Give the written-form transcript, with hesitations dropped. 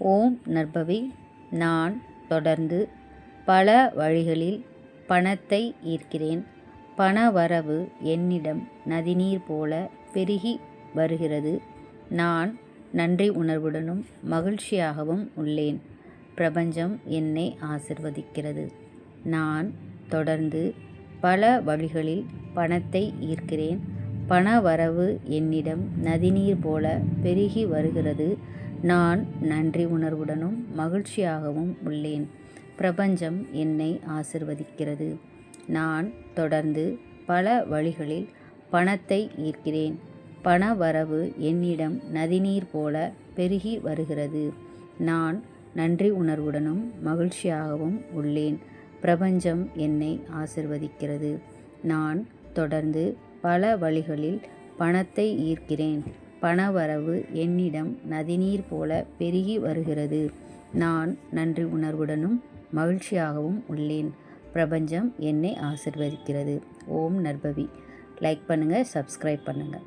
ஓம் நற்பவி. நான் தொடர்ந்து பல வழிகளில் பணத்தை ஈர்க்கிறேன். பணவரவு என்னிடம் நதிநீர் போல பெருகி வருகிறது. நான் நன்றி உணர்வுடனும் மகிழ்ச்சியாகவும் உள்ளேன். பிரபஞ்சம் என்னை ஆசிர்வதிக்கிறது. நான் தொடர்ந்து பல வழிகளில் பணத்தை ஈர்க்கிறேன். பணவரவு என்னிடம் நதிநீர் போல பெருகி வருகிறது. நான் நன்றி உணர்வுடனும் மகிழ்ச்சியாகவும் உள்ளேன். பிரபஞ்சம் என்னை ஆசிர்வதிக்கிறது. நான் தொடர்ந்து பல வழிகளில் பணத்தை ஈர்க்கிறேன். பணவரவு என்னிடம் நதிநீர் போல பெருகி வருகிறது. நான் நன்றி உணர்வுடனும் மகிழ்ச்சியாகவும் உள்ளேன். பிரபஞ்சம் என்னை ஆசிர்வதிக்கிறது. நான் தொடர்ந்து பல வழிகளில் பணத்தை ஈர்க்கிறேன். பணவரவு என்னிடம் நதிநீர் போல பெருகி வருகிறது. நான் நன்றி உணர்வுடனும் மகிழ்ச்சியாகவும் உள்ளேன். பிரபஞ்சம் என்னை ஆசிர்வதிக்கிறது. ஓம் நற்பவி. லைக் பண்ணுங்கள், சப்ஸ்கிரைப் பண்ணுங்கள்.